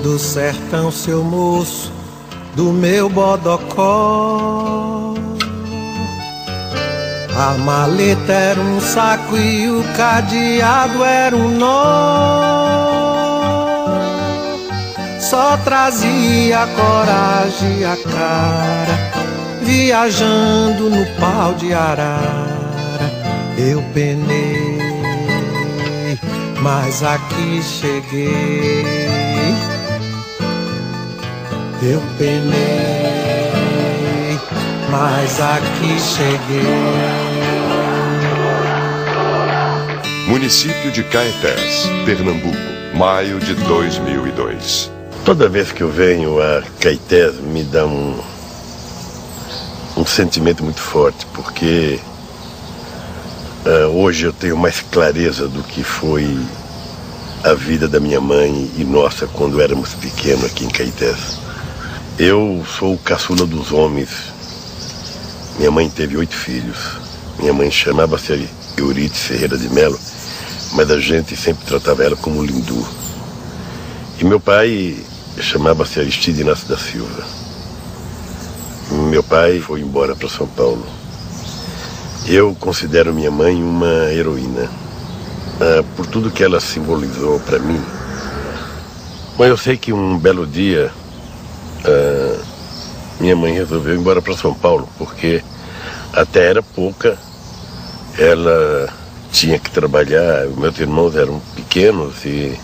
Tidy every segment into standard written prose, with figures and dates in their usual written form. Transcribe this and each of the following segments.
do sertão, seu moço, do meu bodocó. A maleta era um saco e o cadeado era um nó. Só trazia a coragem e a cara, viajando no pau de arara. Eu penei, mas aqui cheguei. Eu penei, mas aqui cheguei. Município de Caetés, Pernambuco, maio de 2002. Toda vez que eu venho a Caetés me dá um sentimento muito forte, porque hoje eu tenho mais clareza do que foi a vida da minha mãe e nossa quando éramos pequenos aqui em Caetés. Eu sou o caçula dos homens. Minha mãe teve 8 filhos. Minha mãe chamava-se Euridice Ferreira de Melo, mas a gente sempre tratava ela como Lindu. E meu pai chamava-se Aristide Inácio da Silva. Meu pai foi embora para São Paulo. Eu considero minha mãe uma heroína, por tudo que ela simbolizou para mim. Mas eu sei que um belo dia minha mãe resolveu ir embora para São Paulo, porque até era pouca, ela tinha que trabalhar, meus irmãos eram pequenos e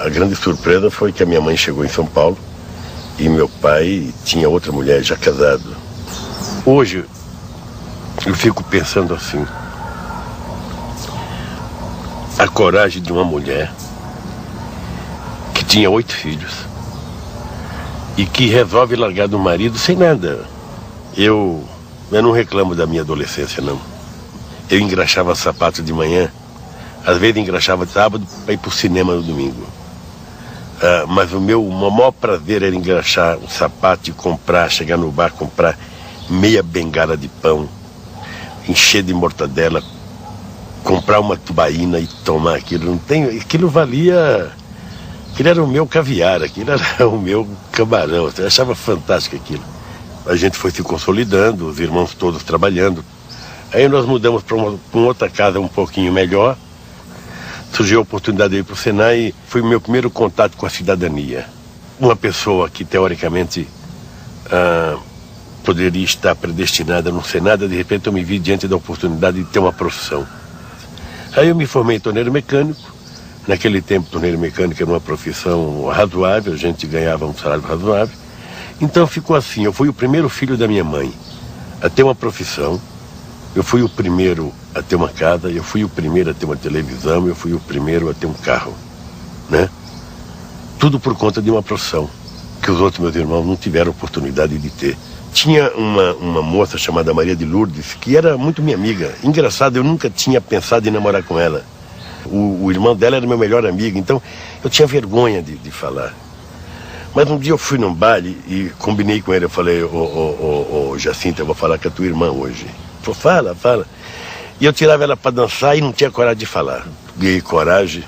a grande surpresa foi que a minha mãe chegou em São Paulo e meu pai tinha outra mulher já casado. Hoje eu fico pensando assim, a coragem de uma mulher que tinha 8 filhos e que resolve largar do marido sem nada. Eu não reclamo da minha adolescência, não. Eu engraxava sapato de manhã, às vezes engraxava sábado para ir para o cinema no domingo. Mas o maior prazer era engraxar um sapato e comprar, chegar no bar, comprar meia bengala de pão, encher de mortadela, comprar uma tubaína e tomar aquilo. Aquilo valia... Aquilo era o meu caviar, aquilo era o meu camarão. Eu achava fantástico aquilo. A gente foi se consolidando, os irmãos todos trabalhando. Aí nós mudamos para uma outra casa um pouquinho melhor. Surgiu a oportunidade de ir para o Senai e foi o meu primeiro contato com a cidadania. Uma pessoa que teoricamente poderia estar predestinada a não ser nada, de repente eu me vi diante da oportunidade de ter uma profissão. Aí eu me formei em torneiro mecânico. Naquele tempo, torneiro mecânico era uma profissão razoável, a gente ganhava um salário razoável. Então ficou assim, eu fui o primeiro filho da minha mãe a ter uma profissão, eu fui o primeiro a ter uma casa, eu fui o primeiro a ter uma televisão, eu fui o primeiro a ter um carro, né? Tudo por conta de uma profissão que os outros meus irmãos não tiveram oportunidade de ter. Tinha uma moça chamada Maria de Lourdes, que era muito minha amiga. Engraçado, eu nunca tinha pensado em namorar com ela. O irmão dela era meu melhor amigo, então eu tinha vergonha de falar. Mas um dia eu fui num baile e combinei com ele, eu falei, ô Jacinta, eu vou falar com a tua irmã hoje. Ele falou, fala. E eu tirava ela para dançar e não tinha coragem de falar. Ganhei coragem.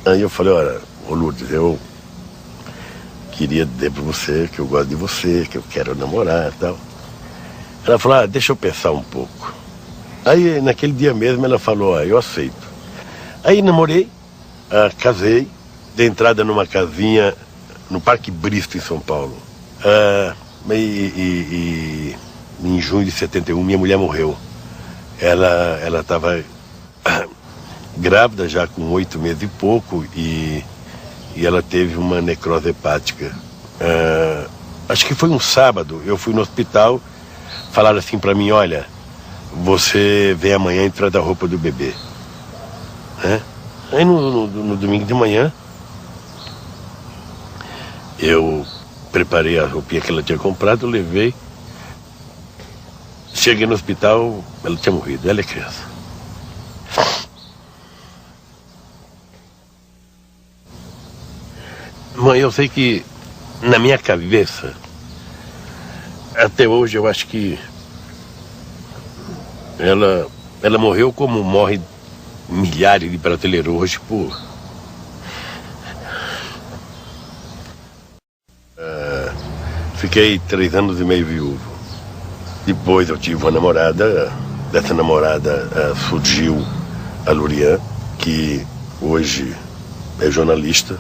Aí eu falei, olha, ô Lourdes, eu queria dizer para você que eu gosto de você, que eu quero namorar e tal. Ela falou, deixa eu pensar um pouco. Aí naquele dia mesmo ela falou, eu aceito. Aí namorei, casei, dei entrada numa casinha no Parque Bristo, em São Paulo. Em junho de 71, minha mulher morreu. Ela estava grávida já com 8 meses e pouco e ela teve uma necrose hepática. Acho que foi um sábado, eu fui no hospital, falaram assim para mim, olha, você vem amanhã e traz a roupa do bebê. Aí no domingo de manhã eu preparei a roupinha que ela tinha comprado, levei. Cheguei no hospital, ela tinha morrido, ela é criança. Mãe, eu sei que na minha cabeça, até hoje eu acho que ela morreu como morre milhares de brasileiros hoje Fiquei 3 anos e meio viúvo. Depois eu tive uma namorada. Dessa namorada surgiu a Lurian, que hoje é jornalista.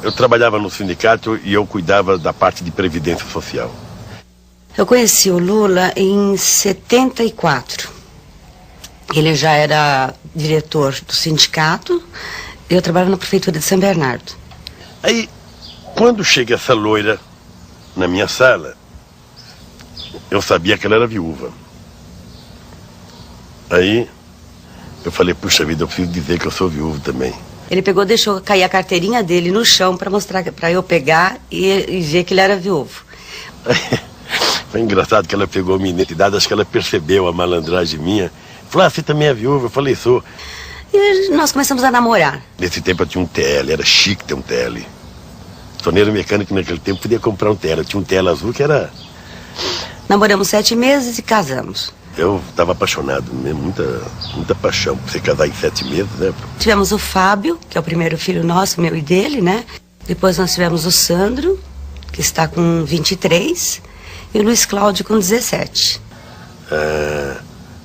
Eu trabalhava no sindicato e eu cuidava da parte de previdência social. Eu conheci o Lula em 74. Ele já era diretor do sindicato e eu trabalhava na prefeitura de São Bernardo. Aí, quando chega essa loira na minha sala, eu sabia que ela era viúva. Aí, eu falei, puxa vida, eu preciso dizer que eu sou viúvo também. Ele pegou, deixou cair a carteirinha dele no chão para mostrar, para eu pegar e ver que ele era viúvo. Foi engraçado que ela pegou minha identidade, acho que ela percebeu a malandragem minha. Falou, você também é viúva? Eu falei, sou. E nós começamos a namorar. Nesse tempo eu tinha um TL, era chique ter um TL. Torneiro mecânico naquele tempo podia comprar um TL. Eu tinha um TL azul que era... Namoramos 7 meses e casamos. Eu estava apaixonado, muita paixão por você casar em 7 meses, né? Tivemos o Fábio, que é o primeiro filho nosso, meu e dele, né? Depois nós tivemos o Sandro, que está com 23, e o Luiz Cláudio com 17.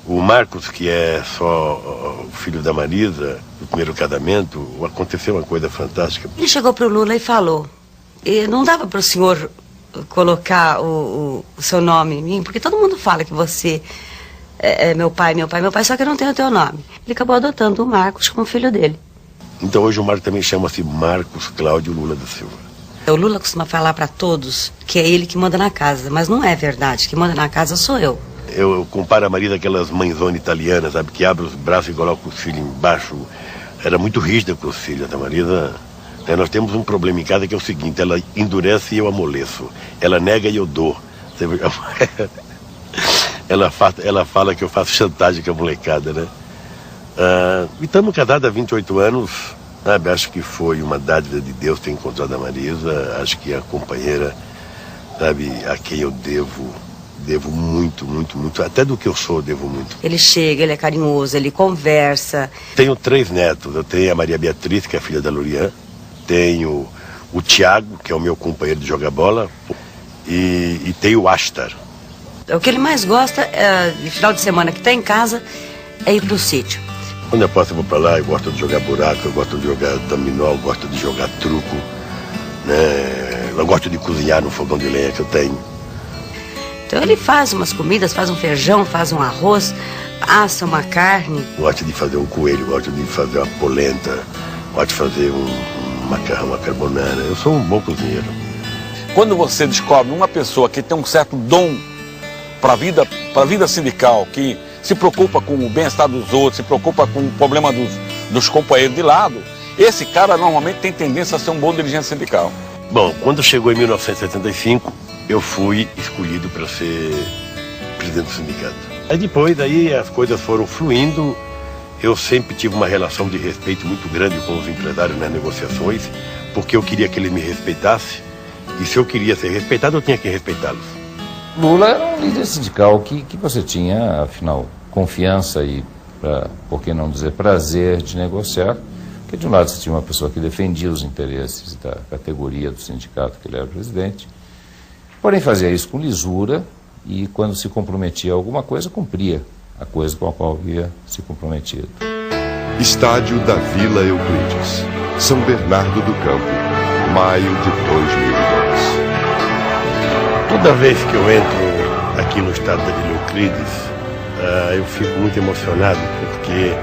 O Marcos, que é só o filho da Marisa, do primeiro casamento, aconteceu uma coisa fantástica. Ele chegou para o Lula e falou, não dava para o senhor colocar o seu nome em mim, porque todo mundo fala que você... É meu pai, só que eu não tenho o teu nome. Ele acabou adotando o Marcos como filho dele. Então hoje o Marcos também chama-se Marcos Cláudio Lula da Silva. O Lula costuma falar para todos que é ele que manda na casa, mas não é verdade. Quem manda na casa sou eu. Eu comparo a Marisa aquelas mãezonas italianas, sabe, que abre os braços e coloca os filhos embaixo. Era muito rígida com os filhos. A Marisa... nós temos um problema em casa que é o seguinte, ela endurece e eu amoleço. Ela nega e eu dou. Ela fala que eu faço chantagem com a molecada, né? E estamos casados há 28 anos, sabe? Acho que foi uma dádiva de Deus ter encontrado a Marisa. Acho que é a companheira, sabe, a quem eu devo muito, muito, muito. Até do que eu sou, eu devo muito. Ele chega, ele é carinhoso, ele conversa. Tenho 3 netos. Eu tenho a Maria Beatriz, que é a filha da Lurian. Tenho o Tiago, que é o meu companheiro de jogar bola. E tenho o Astar. O que ele mais gosta, de final de semana que está em casa, é ir pro sítio. Quando eu posso, eu vou para lá, eu gosto de jogar buraco, eu gosto de jogar dominó, eu gosto de jogar truco, né? Eu gosto de cozinhar no fogão de lenha que eu tenho. Então ele faz umas comidas, faz um feijão, faz um arroz, assa uma carne. Gosto de fazer um coelho, gosto de fazer uma polenta, gosto de fazer um macarrão, uma carbonara. Eu sou um bom cozinheiro. Quando você descobre uma pessoa que tem um certo dom para a vida sindical, que se preocupa com o bem-estar dos outros, se preocupa com o problema dos companheiros de lado, esse cara normalmente tem tendência a ser um bom dirigente sindical. Bom, quando chegou em 1975, eu fui escolhido para ser presidente do sindicato. Aí depois, as coisas foram fluindo. Eu sempre tive uma relação de respeito muito grande com os empresários nas negociações, porque eu queria que eles me respeitassem, e se eu queria ser respeitado, eu tinha que respeitá-los. Lula era um líder sindical que você tinha, afinal, confiança e, por que não dizer, prazer de negociar, porque de um lado você tinha uma pessoa que defendia os interesses da categoria do sindicato que ele era presidente, porém fazia isso com lisura e quando se comprometia a alguma coisa, cumpria a coisa com a qual havia se comprometido. Estádio da Vila Euclides, São Bernardo do Campo, maio de 2002. Toda vez que eu entro aqui no estádio da Vila Euclides, eu fico muito emocionado, porque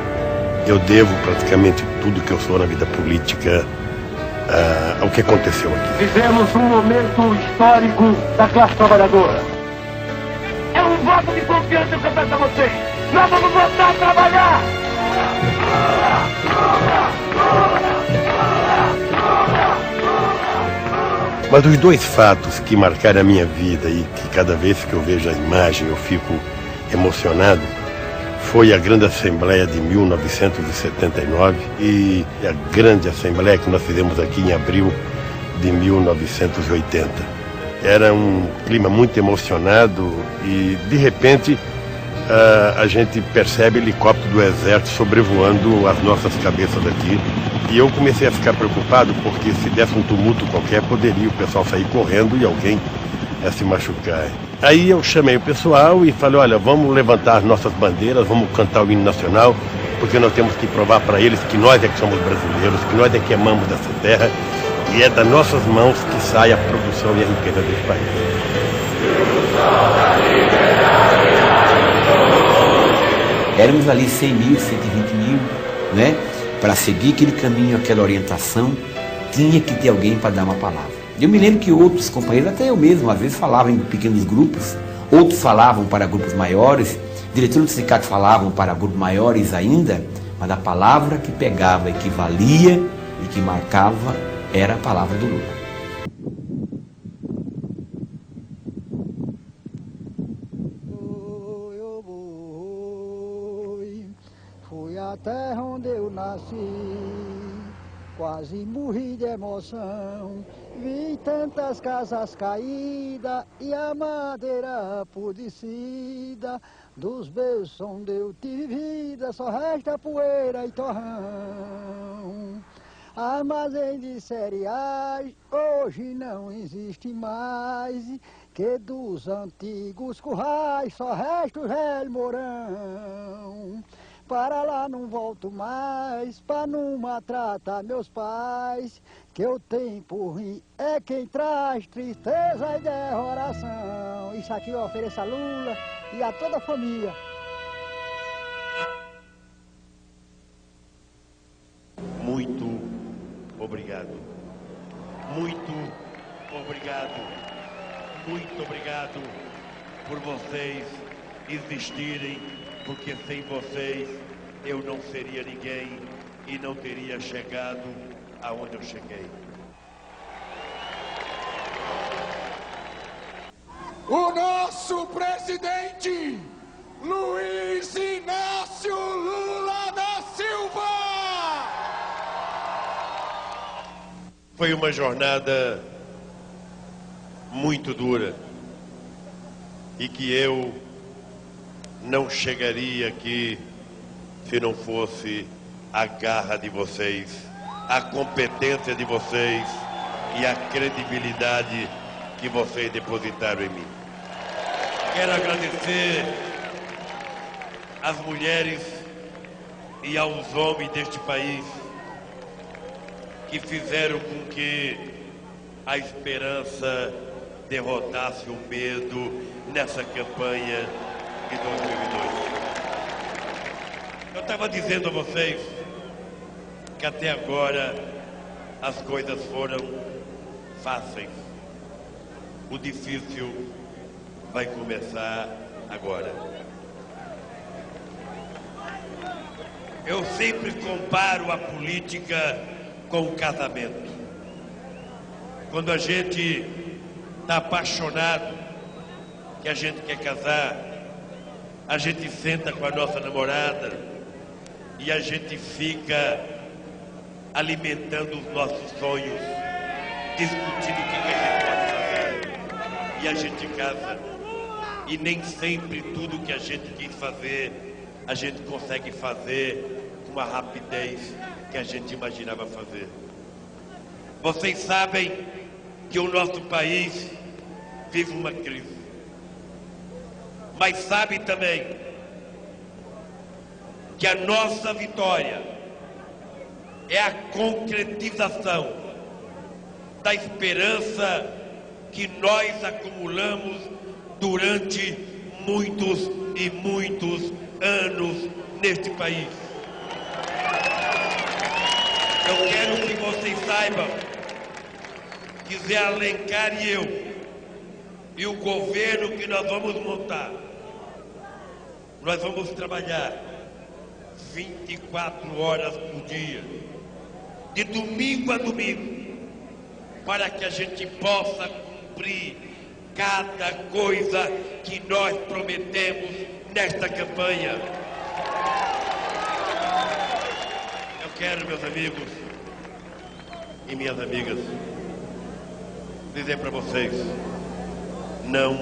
eu devo praticamente tudo que eu sou na vida política ao que aconteceu aqui. Vivemos um momento histórico da classe trabalhadora. É um voto de confiança que eu peço a vocês. Nós vamos voltar a trabalhar! Mas os 2 fatos que marcaram a minha vida e que cada vez que eu vejo a imagem eu fico emocionado foi a grande Assembleia de 1979 e a grande Assembleia que nós fizemos aqui em abril de 1980. Era um clima muito emocionado e, de repente, a gente percebe helicóptero do Exército sobrevoando as nossas cabeças aqui. E eu comecei a ficar preocupado porque se desse um tumulto qualquer, poderia o pessoal sair correndo e alguém a se machucar. Aí eu chamei o pessoal e falei, olha, vamos levantar as nossas bandeiras, vamos cantar o hino nacional, porque nós temos que provar para eles que nós é que somos brasileiros, que nós é que amamos essa terra, e é das nossas mãos que sai a produção e a riqueza desse país. Éramos ali 100 mil, 120 mil, né? Para seguir aquele caminho, aquela orientação, tinha que ter alguém para dar uma palavra. Eu me lembro que outros companheiros, até eu mesmo, às vezes falavam em pequenos grupos, outros falavam para grupos maiores, diretores do sindicato falavam para grupos maiores ainda, mas a palavra que pegava e que valia e que marcava era a palavra do Lula. Fui a terra onde eu nasci, quase morri de emoção. Vi tantas casas caídas e a madeira apodrecida. Dos beijos onde eu tive vida, só resta poeira e torrão. Armazém de cereais hoje não existe mais, que dos antigos currais só resta o velho morão. Para lá não volto mais, para não maltratar meus pais, que o tempo ruim é quem traz tristeza e derroração. Isso aqui eu ofereço a Lula e a toda a família. Muito obrigado. Muito obrigado. Muito obrigado por vocês existirem, porque sem vocês eu não seria ninguém e não teria chegado aonde eu cheguei. O nosso presidente, Luiz Inácio Lula da Silva! Foi uma jornada muito dura e que eu não chegaria aqui se não fosse a garra de vocês, a competência de vocês e a credibilidade que vocês depositaram em mim. Quero agradecer às mulheres e aos homens deste país que fizeram com que a esperança derrotasse o medo nessa campanha de 2002. Eu estava dizendo a vocês que até agora as coisas foram fáceis. O difícil vai começar agora. Eu sempre comparo a política com o casamento. Quando a gente está apaixonado, que a gente quer casar, a gente senta com a nossa namorada e a gente fica alimentando os nossos sonhos, discutindo o que a gente pode fazer. E a gente casa. E nem sempre tudo que a gente quis fazer, a gente consegue fazer com uma rapidez que a gente imaginava fazer. Vocês sabem que o nosso país vive uma crise. Mas sabe também que a nossa vitória é a concretização da esperança que nós acumulamos durante muitos e muitos anos neste país. Eu quero que vocês saibam que Zé Alencar e eu, e o governo que nós vamos montar, nós vamos trabalhar 24 horas por dia, de domingo a domingo, para que a gente possa cumprir cada coisa que nós prometemos nesta campanha. Eu quero, meus amigos e minhas amigas, dizer para vocês, não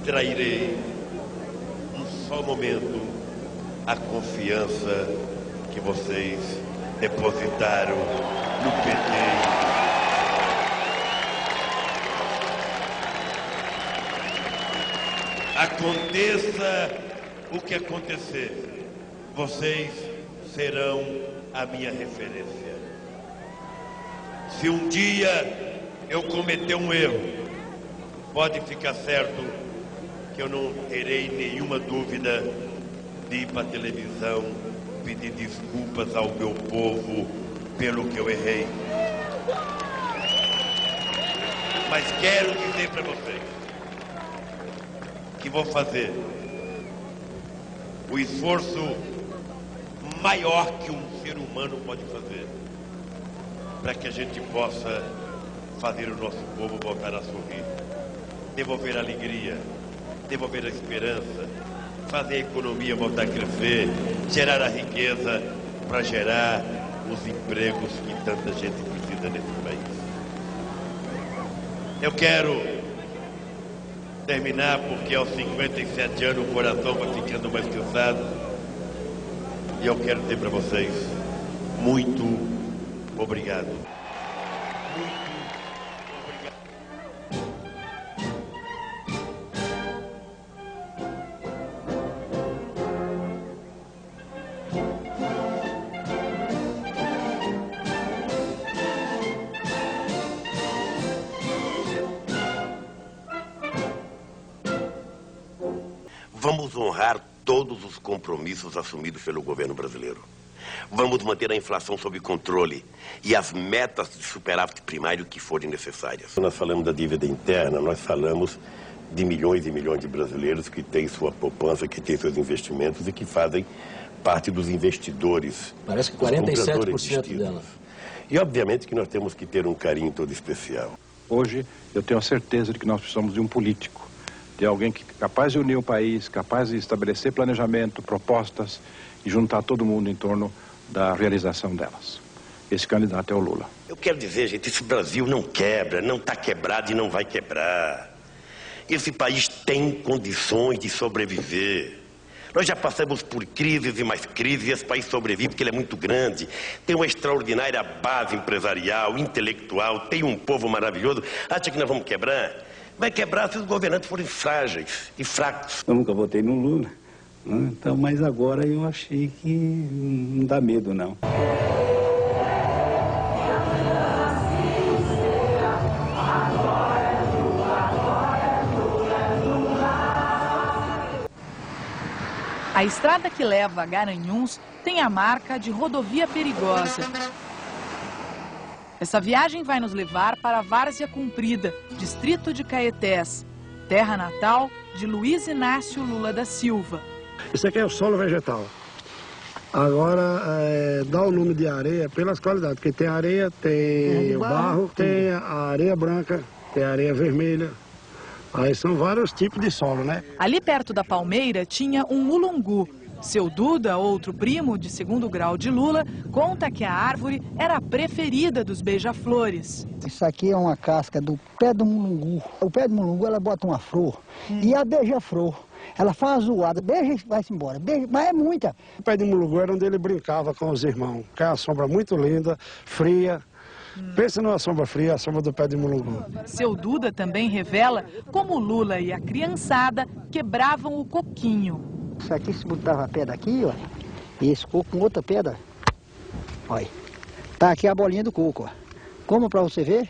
trairei um só momento a confiança que vocês depositaram no PT. Aconteça o que acontecer, vocês serão a minha referência. Se um dia eu cometer um erro, pode ficar certo que eu não terei nenhuma dúvida de ir para a televisão pedir desculpas ao meu povo pelo que eu errei. Mas quero dizer para vocês que vou fazer o esforço maior que um ser humano pode fazer para que a gente possa fazer o nosso povo voltar a sorrir, devolver a alegria, devolver a esperança, fazer a economia voltar a crescer, gerar a riqueza para gerar os empregos que tanta gente precisa nesse país. Eu quero terminar porque aos 57 anos o coração vai ficando mais cansado. E eu quero dizer para vocês, muito obrigado. Vamos honrar todos os compromissos assumidos pelo governo brasileiro. Vamos manter a inflação sob controle e as metas de superávit primário que forem necessárias. Quando nós falamos da dívida interna, nós falamos de milhões e milhões de brasileiros que têm sua poupança, que têm seus investimentos e que fazem parte dos investidores. Parece que 47% delas. E obviamente que nós temos que ter um carinho todo especial. Hoje eu tenho a certeza de que nós precisamos de um político, de alguém que é capaz de unir o país, capaz de estabelecer planejamento, propostas e juntar todo mundo em torno da realização delas. Esse candidato é o Lula. Eu quero dizer, gente, esse Brasil não quebra, não está quebrado e não vai quebrar. Esse país tem condições de sobreviver. Nós já passamos por crises e mais crises e esse país sobrevive porque ele é muito grande. Tem uma extraordinária base empresarial, intelectual, tem um povo maravilhoso. Acha que nós vamos quebrar? Vai quebrar se os governantes forem frágeis e fracos. Eu nunca votei no Lula, né? Então, mas agora eu achei que não dá medo, não. A estrada que leva a Garanhuns tem a marca de rodovia perigosa. Essa viagem vai nos levar para Várzea Comprida, distrito de Caetés, terra natal de Luiz Inácio Lula da Silva. Isso aqui é o solo vegetal. Agora, dá o nome de areia pelas qualidades, porque tem areia, tem o barro, tem a areia branca, tem a areia vermelha. Aí são vários tipos de solo, né? Ali perto da Palmeira tinha um mulungu. Seu Duda, outro primo de segundo grau de Lula, conta que a árvore era a preferida dos beija-flores. Isso aqui é uma casca do pé do mulungu. O pé do mulungu, ela bota uma flor e a beija-flor, ela faz uma zoada, beija e vai-se embora, beija, mas é muita. O pé de mulungu era onde ele brincava com os irmãos, que é uma sombra muito linda, fria. Pensa numa sombra fria, a sombra do pé de mulungu. Seu Duda também revela como Lula e a criançada quebravam o coquinho. Isso aqui se botava a pedra aqui, ó, e esse coco com outra pedra. Olha, tá aqui a bolinha do coco, ó. Como pra você ver?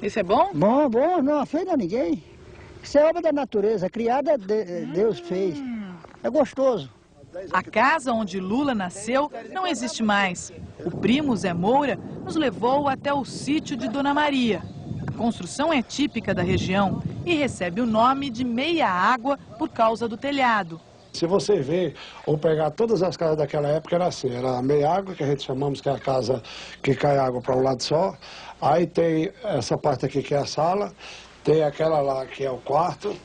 Isso é bom? Bom, bom, não ofenda ninguém. Isso é obra da natureza, criada, Deus fez. É gostoso. A casa onde Lula nasceu não existe mais. O primo Zé Moura nos levou até o sítio de Dona Maria. A construção é típica da região e recebe o nome de Meia Água por causa do telhado. Se você ver ou pegar todas as casas daquela época, era assim, era a meia água, que a gente chamamos que é a casa que cai água para um lado só. Aí tem essa parte aqui que é a sala, tem aquela lá que é o quarto,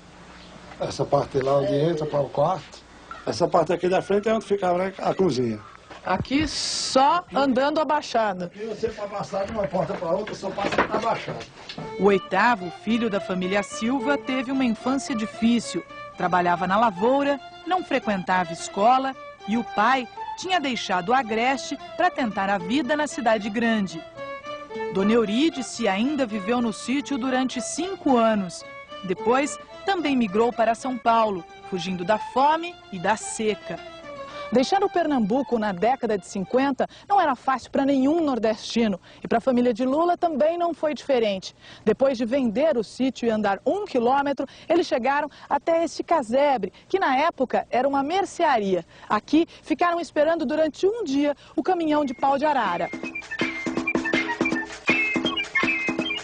essa parte lá onde entra para o quarto. Essa parte aqui da frente é onde ficava a cozinha. Aqui só andando abaixado. Aqui você para passar de uma porta para outra, só passa abaixado. O oitavo filho da família Silva teve uma infância difícil. Trabalhava na lavoura, não frequentava escola e o pai tinha deixado o Agreste para tentar a vida na cidade grande. Dona Eurídice ainda viveu no sítio durante 5 anos. Depois, também migrou para São Paulo, fugindo da fome e da seca. Deixar o Pernambuco na década de 50 não era fácil para nenhum nordestino. E para a família de Lula também não foi diferente. Depois de vender o sítio e andar 1 quilômetro, eles chegaram até este casebre, que na época era uma mercearia. Aqui ficaram esperando durante um dia o caminhão de pau de arara.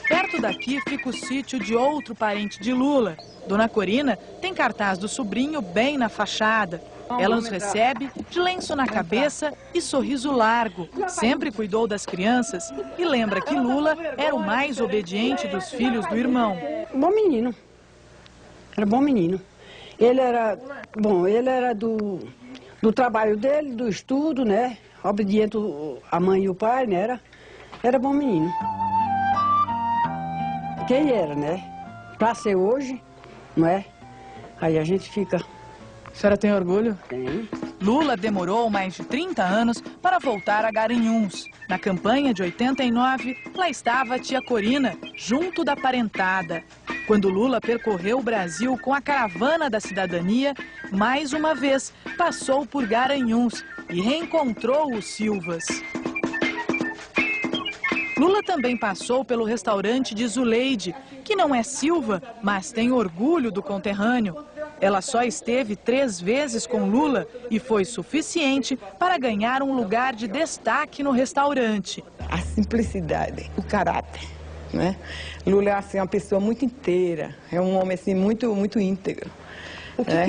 Perto daqui fica o sítio de outro parente de Lula. Dona Corina tem cartaz do sobrinho bem na fachada. Ela nos recebe de lenço na cabeça e sorriso largo. Sempre cuidou das crianças e lembra que Lula era o mais obediente dos filhos do irmão. Bom menino. Era bom menino. Ele era, bom, ele era do trabalho dele, do estudo, né? Obediente à mãe e o pai, né? Era bom menino. Quem era, né? Pra ser hoje, não é? Aí a gente fica... A senhora tem orgulho? Tem. Lula demorou mais de 30 anos para voltar a Garanhuns. Na campanha de 89, lá estava a tia Corina, junto da parentada. Quando Lula percorreu o Brasil com a caravana da cidadania, mais uma vez passou por Garanhuns e reencontrou os Silvas. Lula também passou pelo restaurante de Zuleide, que não é Silva, mas tem orgulho do conterrâneo. Ela só esteve 3 vezes com Lula e foi suficiente para ganhar um lugar de destaque no restaurante. A simplicidade, o caráter, né? Lula é assim, uma pessoa muito inteira, é um homem assim, muito íntegro,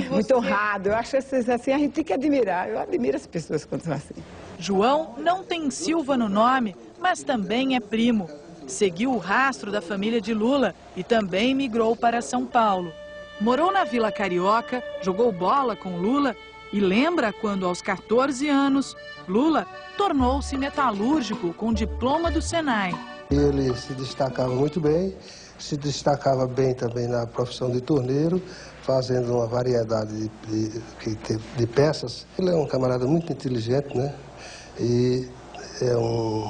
muito honrado. Eu acho assim, a gente tem que admirar, eu admiro as pessoas quando são assim. João não tem Silva no nome, mas também é primo. Seguiu o rastro da família de Lula e também migrou para São Paulo. Morou na Vila Carioca, jogou bola com Lula e lembra quando, aos 14 anos, Lula tornou-se metalúrgico com diploma do Senai. Ele se destacava muito bem, se destacava bem também na profissão de torneiro, fazendo uma variedade de peças. Ele é um camarada muito inteligente, né? E é um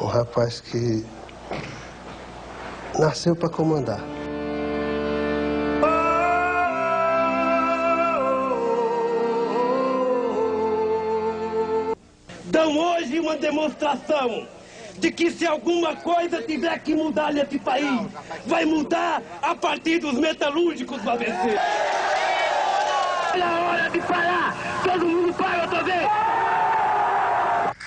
rapaz que nasceu para comandar. Dão hoje uma demonstração de que se alguma coisa tiver que mudar nesse país, vai mudar a partir dos metalúrgicos do ABC. Olha a hora de parar! Todo mundo para outra vez!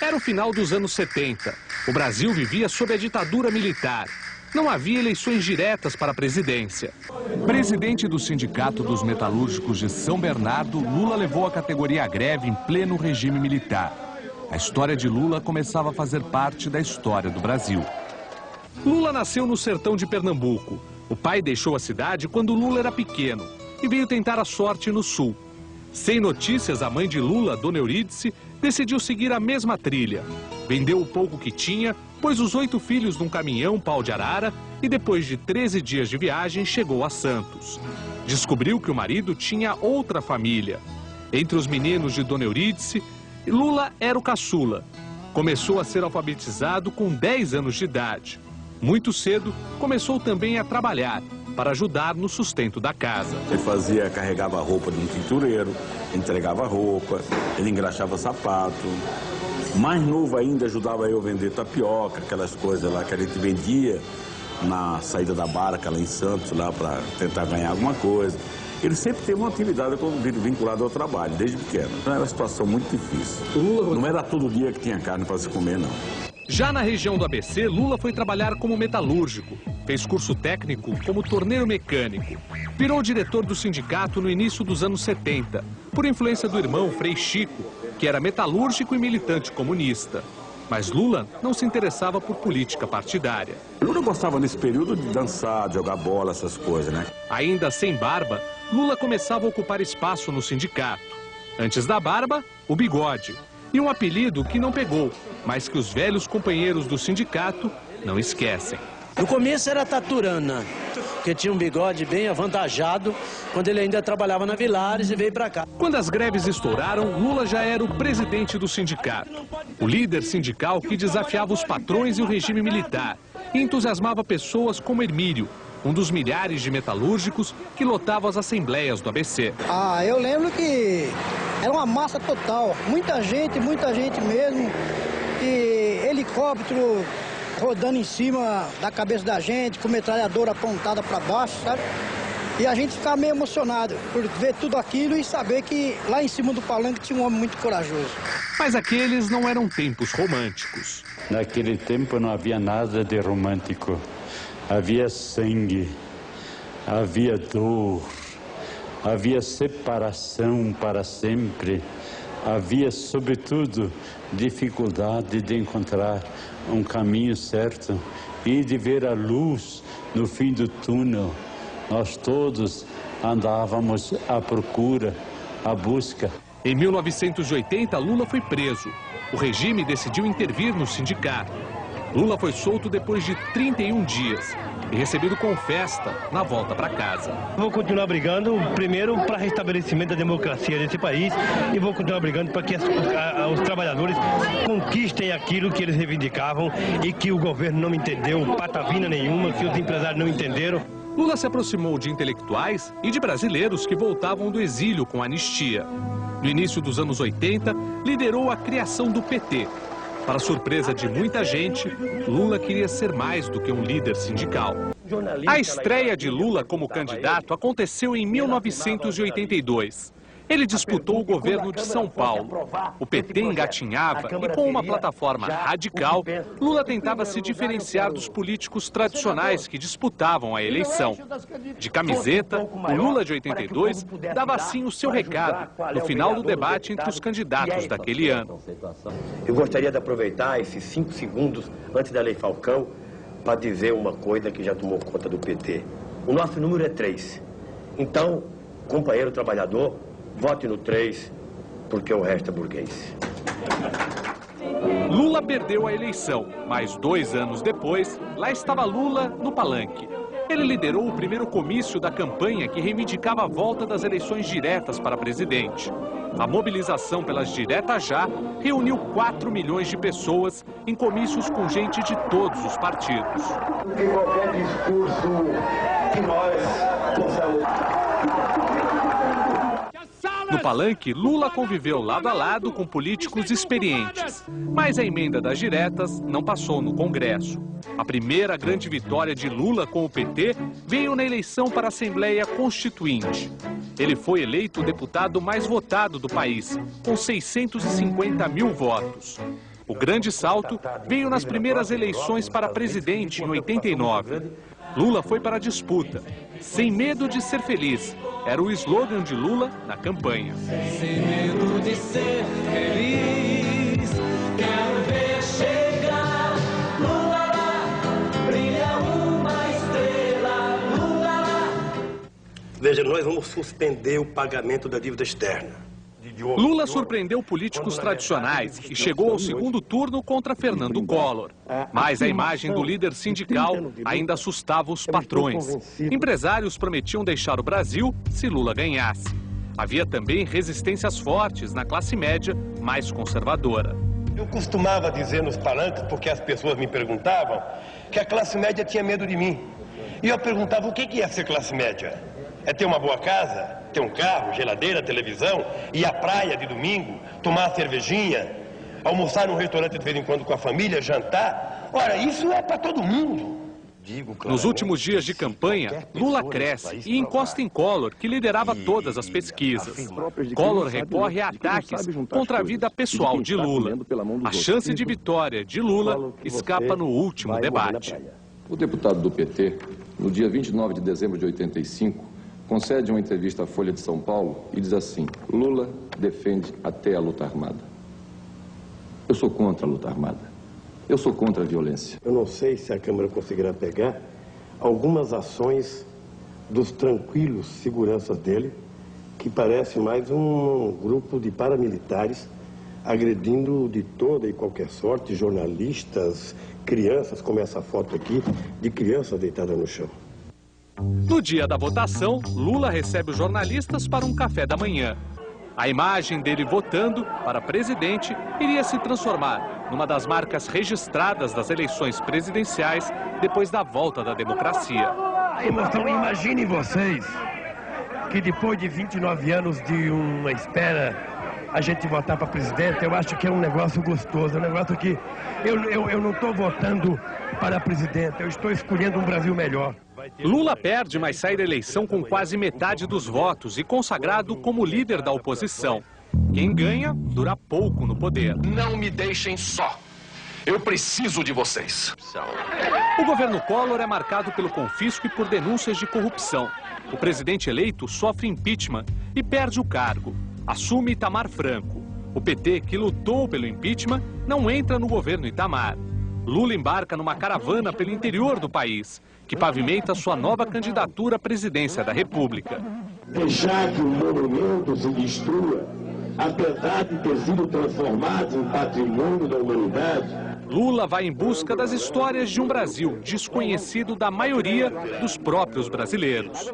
Era o final dos anos 70. O Brasil vivia sob a ditadura militar. Não havia eleições diretas para a presidência. Presidente do Sindicato dos Metalúrgicos de São Bernardo, Lula levou a categoria à greve em pleno regime militar. A história de Lula começava a fazer parte da história do Brasil. Lula nasceu no sertão de Pernambuco. O pai deixou a cidade quando Lula era pequeno e veio tentar a sorte no sul. Sem notícias, a mãe de Lula, Dona Eurídice, decidiu seguir a mesma trilha. Vendeu o pouco que tinha, pôs os 8 filhos num caminhão pau de arara e depois de 13 dias de viagem chegou a Santos. Descobriu que o marido tinha outra família. Entre os meninos de Dona Eurídice, Lula era o caçula. Começou a ser alfabetizado com 10 anos de idade. Muito cedo, começou também a trabalhar para ajudar no sustento da casa. Ele carregava a roupa de um tintureiro, entregava roupa, ele engraxava sapato. Mais novo ainda, ajudava eu a vender tapioca, aquelas coisas lá que a gente vendia na saída da barca lá em Santos, lá para tentar ganhar alguma coisa. Ele sempre teve uma atividade vinculada ao trabalho, desde pequeno. Então era uma situação muito difícil. Não era todo dia que tinha carne para se comer, não. Já na região do ABC, Lula foi trabalhar como metalúrgico. Fez curso técnico como torneiro mecânico. Virou diretor do sindicato no início dos anos 70, por influência do irmão Frei Chico, que era metalúrgico e militante comunista. Mas Lula não se interessava por política partidária. Lula gostava nesse período de dançar, de jogar bola, essas coisas, né? Ainda sem barba, Lula começava a ocupar espaço no sindicato. Antes da barba, o bigode. E um apelido que não pegou, mas que os velhos companheiros do sindicato não esquecem. No começo era Taturana, porque tinha um bigode bem avantajado quando ele ainda trabalhava na Vilares e veio para cá. Quando as greves estouraram, Lula já era o presidente do sindicato. O líder sindical que desafiava os patrões e o regime militar e entusiasmava pessoas como Hermílio, um dos milhares de metalúrgicos que lotavam as assembleias do ABC. Eu lembro que era uma massa total, muita gente mesmo, e helicóptero rodando em cima da cabeça da gente, com metralhadora apontada para baixo, sabe? E a gente ficava meio emocionado por ver tudo aquilo e saber que lá em cima do palanque tinha um homem muito corajoso. Mas aqueles não eram tempos românticos. Naquele tempo não havia nada de romântico. Havia sangue, havia dor, havia separação para sempre, havia, sobretudo, dificuldade de encontrar um caminho certo e de ver a luz no fim do túnel. Nós todos andávamos à procura, à busca. Em 1980, Lula foi preso. O regime decidiu intervir no sindicato. Lula foi solto depois de 31 dias e recebido com festa na volta para casa. Vou continuar brigando, primeiro, para restabelecimento da democracia desse país e vou continuar brigando para que os trabalhadores conquistem aquilo que eles reivindicavam e que o governo não entendeu, patavina nenhuma, que os empresários não entenderam. Lula se aproximou de intelectuais e de brasileiros que voltavam do exílio com anistia. No início dos anos 80, liderou a criação do PT. Para surpresa de muita gente, Lula queria ser mais do que um líder sindical. A estreia de Lula como candidato aconteceu em 1982. Ele disputou o governo de São Paulo. O PT engatinhava e, com uma plataforma radical, Lula tentava se diferenciar dos políticos tradicionais que disputavam a eleição. De camiseta, o Lula de 82 dava assim o seu recado no final do debate entre os candidatos daquele ano. Eu gostaria de aproveitar esses 5 segundos antes da Lei Falcão para dizer uma coisa que já tomou conta do PT. O nosso número é 3. Então, companheiro trabalhador, vote no 3, porque o resto é burguês. Lula perdeu a eleição, mas 2 anos depois, lá estava Lula no palanque. Ele liderou o primeiro comício da campanha que reivindicava a volta das eleições diretas para presidente. A mobilização pelas diretas já reuniu 4 milhões de pessoas em comícios com gente de todos os partidos. E qualquer discurso que nós possamos... No palanque, Lula conviveu lado a lado com políticos experientes. Mas a emenda das diretas não passou no Congresso. A primeira grande vitória de Lula com o PT veio na eleição para a Assembleia Constituinte. Ele foi eleito o deputado mais votado do país, com 650 mil votos. O grande salto veio nas primeiras eleições para presidente em 89. Lula foi para a disputa. Sem medo de ser feliz, era o slogan de Lula na campanha. Sem medo de ser feliz, quero ver chegar. Lula lá, brilha uma estrela. Lula lá. Veja, nós vamos suspender o pagamento da dívida externa. Lula surpreendeu políticos tradicionais e chegou ao segundo turno contra Fernando Collor. Mas a imagem do líder sindical ainda assustava os patrões. Empresários prometiam deixar o Brasil se Lula ganhasse. Havia também resistências fortes na classe média mais conservadora. Eu costumava dizer nos palanques, porque as pessoas me perguntavam, que a classe média tinha medo de mim. E eu perguntava o que é ser classe média? É ter uma boa casa, ter um carro, geladeira, televisão, ir à praia de domingo, tomar uma cervejinha, almoçar num restaurante de vez em quando com a família, jantar. Ora, isso é para todo mundo. Nos últimos dias de campanha, Lula cresce e encosta em Collor, que liderava todas as pesquisas. Collor recorre a ataques contra a vida pessoal de Lula. A chance de vitória de Lula escapa no último debate. O deputado do PT, no dia 29 de dezembro de 85, concede uma entrevista à Folha de São Paulo e diz assim: Lula defende até a luta armada. Eu sou contra a luta armada. Eu sou contra a violência. Eu não sei se a Câmara conseguirá pegar algumas ações dos tranquilos seguranças dele, que parece mais um grupo de paramilitares agredindo de toda e qualquer sorte jornalistas, crianças, como essa foto aqui, de crianças deitadas no chão. No dia da votação, Lula recebe os jornalistas para um café da manhã. A imagem dele votando para presidente iria se transformar numa das marcas registradas das eleições presidenciais depois da volta da democracia. A emoção, imaginem vocês que depois de 29 anos de uma espera, a gente votar para presidente, eu acho que é um negócio gostoso, um negócio que eu não estou votando para presidente, eu estou escolhendo um Brasil melhor. Lula perde, mas sai da eleição com quase metade dos votos e consagrado como líder da oposição. Quem ganha, dura pouco no poder. Não me deixem só. Eu preciso de vocês. O governo Collor é marcado pelo confisco e por denúncias de corrupção. O presidente eleito sofre impeachment e perde o cargo. Assume Itamar Franco. O PT, que lutou pelo impeachment, não entra no governo Itamar. Lula embarca numa caravana pelo interior do país, que pavimenta sua nova candidatura à presidência da República. Deixar que o monumento se destrua, apesar de ter sido transformado em patrimônio da humanidade. Lula vai em busca das histórias de um Brasil desconhecido da maioria dos próprios brasileiros.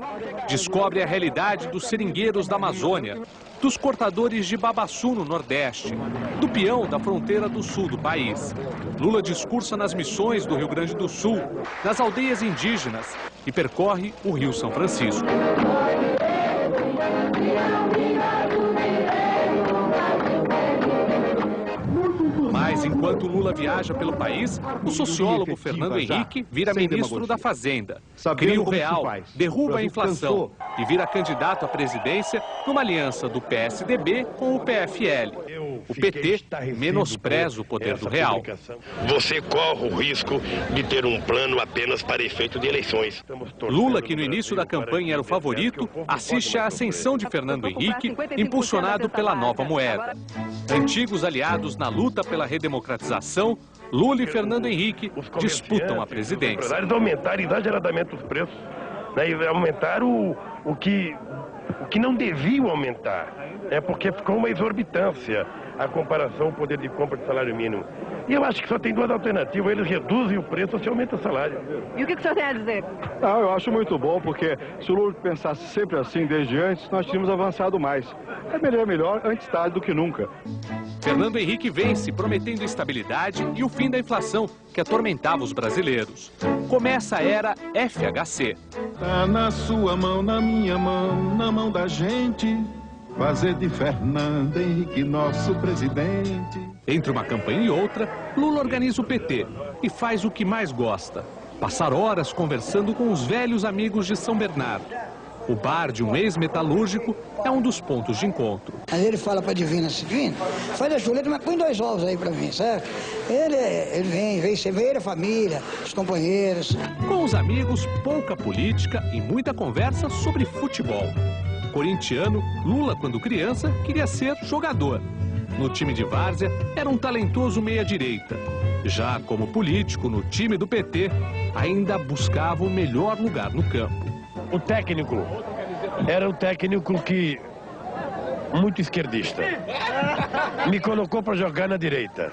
Descobre a realidade dos seringueiros da Amazônia, dos cortadores de babaçu no Nordeste, do peão da fronteira do sul do país. Lula discursa nas missões do Rio Grande do Sul, nas aldeias indígenas e percorre o Rio São Francisco. Mas enquanto Lula viaja pelo país, o sociólogo Fernando Henrique vira ministro da Fazenda, cria o real, derruba a inflação e vira candidato à presidência numa aliança do PSDB com o PFL. O PT menospreza o poder do real. Você corre o risco de ter um plano apenas para efeito de eleições. Lula, que no início da campanha era o favorito, assiste à ascensão de Fernando Henrique, impulsionado pela nova moeda. Antigos aliados na luta pela redemocratização, Lula e Fernando Henrique disputam a presidência. Os empresários aumentaram exageradamente os preços, né, e aumentaram o que não deviam aumentar, porque ficou uma exorbitância a comparação, o poder de compra de salário mínimo. E eu acho que só tem duas alternativas: eles reduzem o preço ou se aumenta o salário. E o que o senhor tem a dizer? Não, eu acho muito bom, porque se o Lula pensasse sempre assim desde antes, nós tínhamos avançado mais. É melhor antes tarde do que nunca. Fernando Henrique vence, prometendo estabilidade e o fim da inflação que atormentava os brasileiros. Começa a era FHC. Tá na sua mão, na minha mão, na mão da gente, fazer de Fernando Henrique nosso presidente. Entre uma campanha e outra, Lula organiza o PT e faz o que mais gosta: passar horas conversando com os velhos amigos de São Bernardo. O bar de um ex-metalúrgico é um dos pontos de encontro. Aí ele fala pra Divina assim: Divina, faz a chuleta, mas põe 2 ovos aí pra mim, certo? Ele vem, você vê a família, os companheiros. Com os amigos, pouca política e muita conversa sobre futebol. Corintiano, Lula, quando criança, queria ser jogador. No time de várzea, era um talentoso meia-direita. Já como político, no time do PT, ainda buscava o melhor lugar no campo. O técnico era um técnico que muito esquerdista. Me colocou para jogar na direita.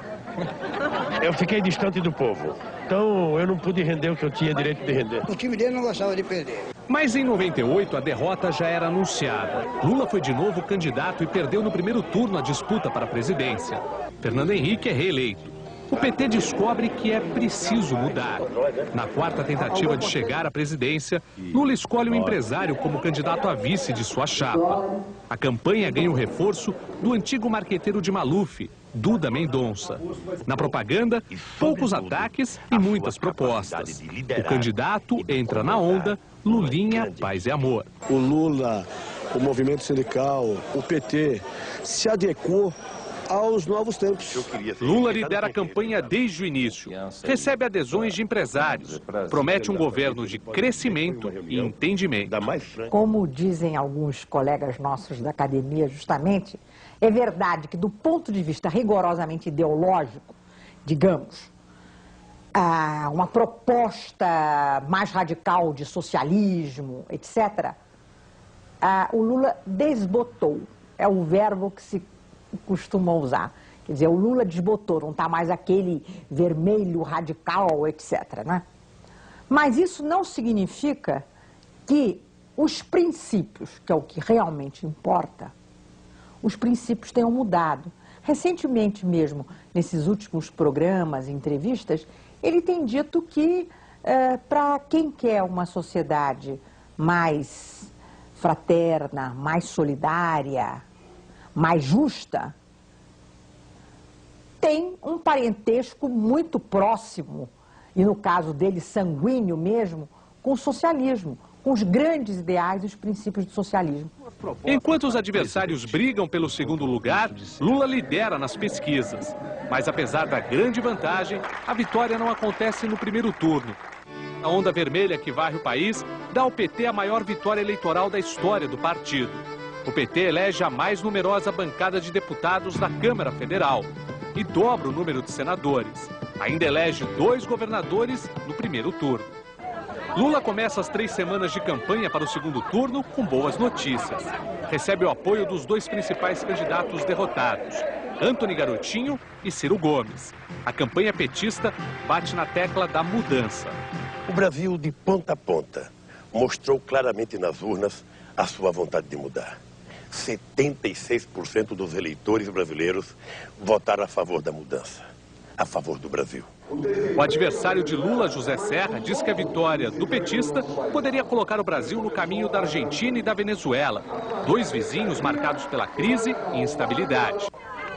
Eu fiquei distante do povo. Então eu não pude render o que eu tinha direito de render. O time dele não gostava de perder. Mas em 98 a derrota já era anunciada. Lula foi de novo candidato e perdeu no primeiro turno a disputa para a presidência. Fernando Henrique é reeleito. O PT descobre que é preciso mudar. Na quarta tentativa de chegar à presidência, Lula escolhe um empresário como candidato a vice de sua chapa. A campanha ganha o reforço do antigo marqueteiro de Maluf, Duda Mendonça. Na propaganda, poucos ataques e muitas propostas. O candidato entra na onda, Lulinha, paz e amor. O Lula, o movimento sindical, o PT se adequou aos novos tempos. Lula lidera a campanha desde o início. Recebe adesões de empresários. Promete um governo de crescimento e entendimento. Como dizem alguns colegas nossos da academia, justamente, é verdade que do ponto de vista rigorosamente ideológico, digamos, uma proposta mais radical de socialismo, etc., o Lula desbotou. É o verbo que se costuma usar. Quer dizer, o Lula desbotou, não está mais aquele vermelho radical, etc., né? Mas isso não significa que os princípios, que é o que realmente importa, os princípios tenham mudado. Recentemente mesmo, nesses últimos programas, entrevistas, ele tem dito que para quem quer uma sociedade mais fraterna, mais solidária, mais justa, tem um parentesco muito próximo, e no caso dele sanguíneo mesmo, com o socialismo, com os grandes ideais e os princípios do socialismo. Enquanto os adversários brigam pelo segundo lugar, Lula lidera nas pesquisas. Mas apesar da grande vantagem, a vitória não acontece no primeiro turno. A onda vermelha que varre o país dá ao PT a maior vitória eleitoral da história do partido. O PT elege a mais numerosa bancada de deputados da Câmara Federal e dobra o número de senadores. Ainda elege 2 governadores no primeiro turno. Lula começa as 3 semanas de campanha para o segundo turno com boas notícias. Recebe o apoio dos 2 principais candidatos derrotados, Antony Garotinho e Ciro Gomes. A campanha petista bate na tecla da mudança. O Brasil, de ponta a ponta, mostrou claramente nas urnas a sua vontade de mudar. 76% dos eleitores brasileiros votaram a favor da mudança, a favor do Brasil. O adversário de Lula, José Serra, diz que a vitória do petista poderia colocar o Brasil no caminho da Argentina e da Venezuela, 2 vizinhos marcados pela crise e instabilidade.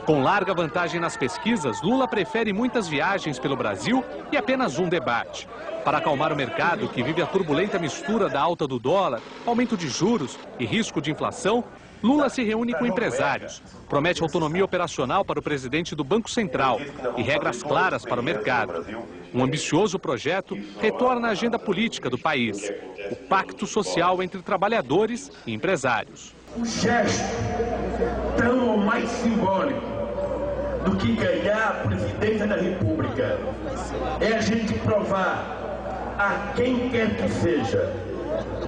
Com larga vantagem nas pesquisas, Lula prefere muitas viagens pelo Brasil e apenas um debate. Para acalmar o mercado, que vive a turbulenta mistura da alta do dólar, aumento de juros e risco de inflação, Lula se reúne com empresários, promete autonomia operacional para o presidente do Banco Central e regras claras para o mercado. Um ambicioso projeto retorna à agenda política do país, o pacto social entre trabalhadores e empresários. Um gesto tão ou mais simbólico do que ganhar a presidência da República é a gente provar a quem quer que seja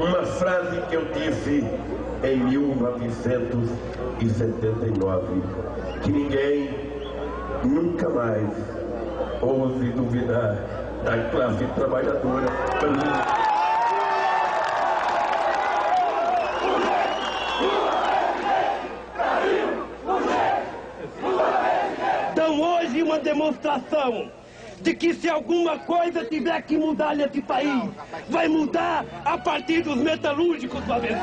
uma frase que eu disse em 1979, que ninguém nunca mais ouse duvidar da classe trabalhadora. Então hoje uma demonstração de que se alguma coisa tiver que mudar nesse país, vai mudar a partir dos metalúrgicos do ABC.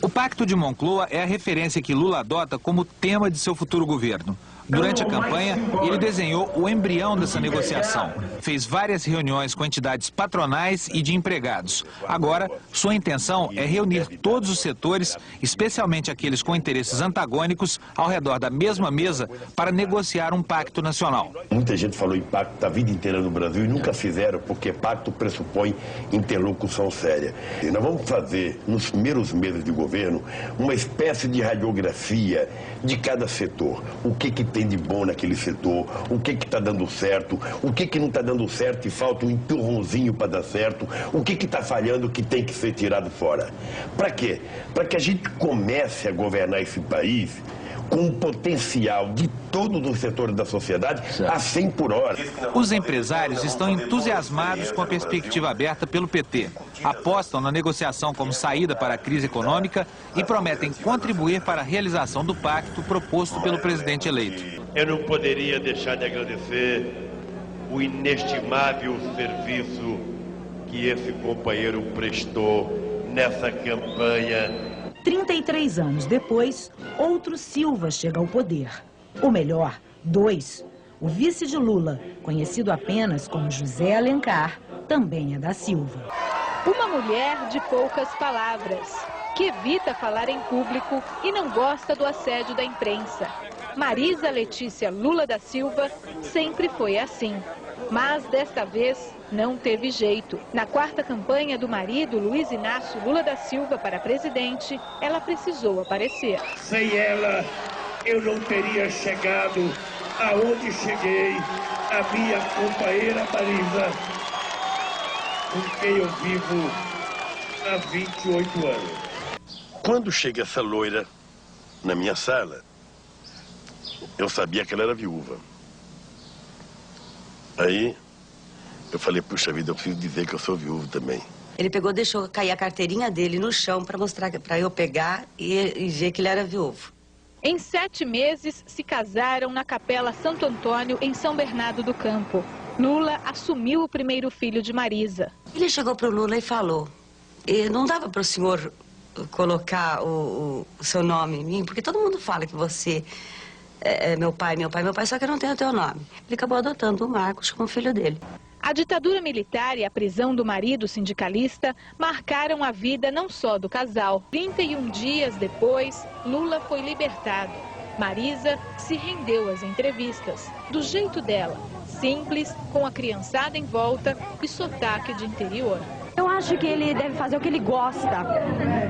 O Pacto de Moncloa é a referência que Lula adota como tema de seu futuro governo. Durante a campanha, ele desenhou o embrião dessa negociação. Fez várias reuniões com entidades patronais e de empregados. Agora, sua intenção é reunir todos os setores, especialmente aqueles com interesses antagônicos, ao redor da mesma mesa para negociar um pacto nacional. Muita gente falou em pacto a vida inteira no Brasil e nunca fizeram, porque pacto pressupõe interlocução séria. E nós vamos fazer, nos primeiros meses de governo, uma espécie de radiografia de cada setor. O que tem de bom naquele setor, o que está dando certo, o que não está dando certo e falta um empurrãozinho para dar certo, o que está falhando que tem que ser tirado fora. Para quê? Para que a gente comece a governar esse país com o potencial de todos os setores da sociedade a 100 por hora. Os empresários estão entusiasmados com a perspectiva aberta pelo PT. Apostam na negociação como saída para a crise econômica e prometem contribuir para a realização do pacto proposto pelo presidente eleito. Eu não poderia deixar de agradecer o inestimável serviço que esse companheiro prestou nessa campanha. 33 anos depois, outro Silva chega ao poder. Ou melhor, 2. O vice de Lula, conhecido apenas como José Alencar, também é da Silva. Uma mulher de poucas palavras, que evita falar em público e não gosta do assédio da imprensa. Marisa Letícia Lula da Silva sempre foi assim. Mas desta vez não teve jeito. Na 4ª campanha do marido, Luiz Inácio Lula da Silva, para presidente, ela precisou aparecer. Sem ela, eu não teria chegado aonde cheguei, a minha companheira Marisa, com quem eu vivo há 28 anos. Quando chega essa loira na minha sala, eu sabia que ela era viúva. Aí eu falei, puxa vida, eu preciso dizer que eu sou viúvo também. Ele pegou, deixou cair a carteirinha dele no chão para mostrar, para eu pegar e ver que ele era viúvo. Em 7 meses, se casaram na Capela Santo Antônio, em São Bernardo do Campo. Lula assumiu o primeiro filho de Marisa. Ele chegou para o Lula e falou: não dava para o senhor colocar o seu nome em mim, porque todo mundo fala que você é meu pai, só que eu não tenho o teu nome. Ele acabou adotando o Marcos como filho dele. A ditadura militar e a prisão do marido sindicalista marcaram a vida não só do casal. 31 dias depois, Lula foi libertado. Marisa se rendeu às entrevistas, do jeito dela, simples, com a criançada em volta e sotaque de interior. Eu acho que ele deve fazer o que ele gosta,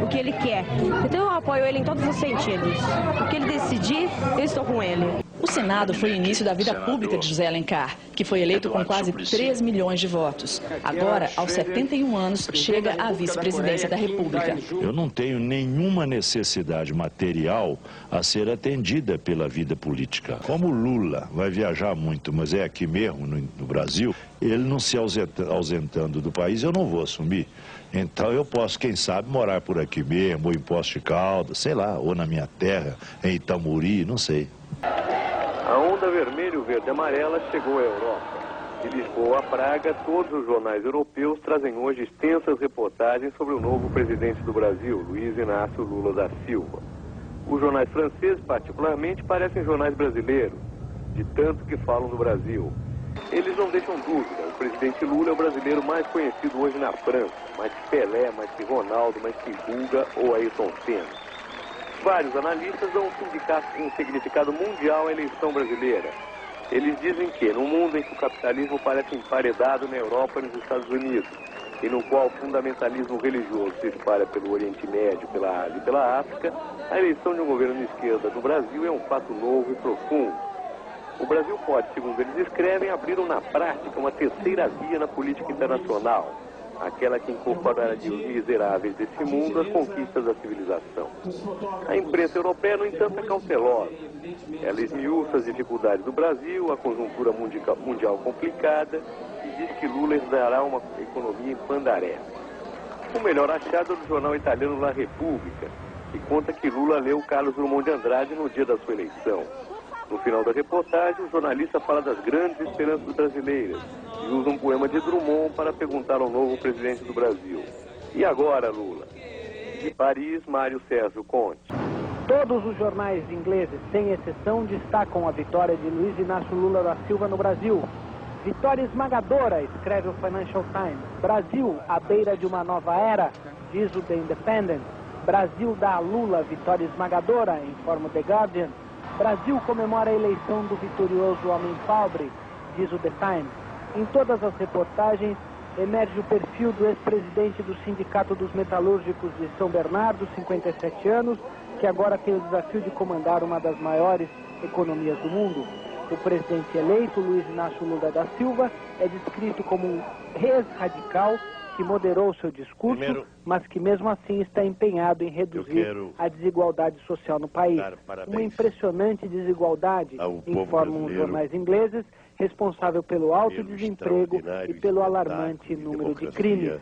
o que ele quer. Então eu apoio ele em todos os sentidos. O que ele decidir, eu estou com ele. O Senado foi o início da vida pública de José Alencar, que foi eleito com quase 3 milhões de votos. Agora, aos 71 anos, chega à vice-presidência da República. Eu não tenho nenhuma necessidade material a ser atendida pela vida política. Como Lula vai viajar muito, mas é aqui mesmo, no Brasil, ele não se ausentando do país, eu não vou assumir. Então eu posso, quem sabe, morar por aqui mesmo, ou em Poços de Caldas, sei lá, ou na minha terra, em Itamuri, não sei. A onda vermelho, verde e amarela chegou à Europa. De Lisboa a Praga, todos os jornais europeus trazem hoje extensas reportagens sobre o novo presidente do Brasil, Luiz Inácio Lula da Silva. Os jornais franceses, particularmente, parecem jornais brasileiros, de tanto que falam do Brasil. Eles não deixam dúvida, o presidente Lula é o brasileiro mais conhecido hoje na França, mais que Pelé, mais que Ronaldo, mais que Guga ou Ayrton Senna. Vários analistas dão um significado mundial à eleição brasileira. Eles dizem que, num mundo em que o capitalismo parece emparedado na Europa e nos Estados Unidos, e no qual o fundamentalismo religioso se espalha pelo Oriente Médio, pela Ásia e pela África, a eleição de um governo de esquerda no Brasil é um fato novo e profundo. O Brasil pode, segundo eles escrevem, abrir na prática uma terceira via na política internacional, aquela que incorporaria os miseráveis desse mundo às conquistas da civilização. A imprensa europeia, no entanto, é cautelosa. Ela esmiuça as dificuldades do Brasil, a conjuntura mundial complicada, e diz que Lula herdará uma economia em pandaré. O melhor achado é do jornal italiano La Repubblica, que conta que Lula leu Carlos Drummond de Andrade no dia da sua eleição. No final da reportagem, o jornalista fala das grandes esperanças brasileiras e usa um poema de Drummond para perguntar ao novo presidente do Brasil: e agora, Lula? De Paris, Mário Sérgio Conte. Todos os jornais ingleses, sem exceção, destacam a vitória de Luiz Inácio Lula da Silva no Brasil. Vitória esmagadora, escreve o Financial Times. Brasil, à beira de uma nova era, diz o The Independent. Brasil dá a Lula vitória esmagadora, informa o The Guardian. Brasil comemora a eleição do vitorioso homem pobre, diz o The Times. Em todas as reportagens, emerge o perfil do ex-presidente do Sindicato dos Metalúrgicos de São Bernardo, 57 anos, que agora tem o desafio de comandar uma das maiores economias do mundo. O presidente eleito, Luiz Inácio Lula da Silva, é descrito como um ex-radical que moderou seu discurso, mas que mesmo assim está empenhado em reduzir a desigualdade social no país. Uma impressionante desigualdade, informam os jornais ingleses, responsável pelo alto desemprego e pelo alarmante número de crimes.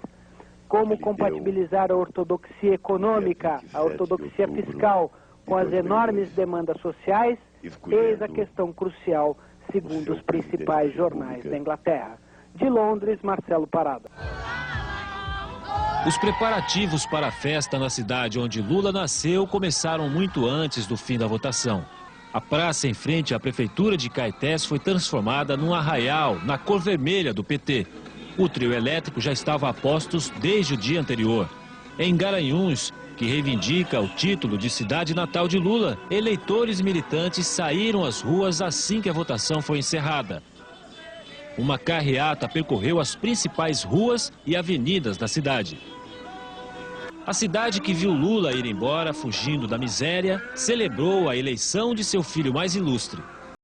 Como compatibilizar a ortodoxia econômica, a ortodoxia fiscal, com as enormes demandas sociais? Eis a questão crucial, segundo os principais jornais da Inglaterra. De Londres, Marcelo Parada. Os preparativos para a festa na cidade onde Lula nasceu começaram muito antes do fim da votação. A praça em frente à prefeitura de Caetés foi transformada num arraial na cor vermelha do PT. O trio elétrico já estava a postos desde o dia anterior. Em Garanhuns, que reivindica o título de cidade natal de Lula, eleitores e militantes saíram às ruas assim que a votação foi encerrada. Uma carreata percorreu as principais ruas e avenidas da cidade. A cidade que viu Lula ir embora fugindo da miséria, celebrou a eleição de seu filho mais ilustre.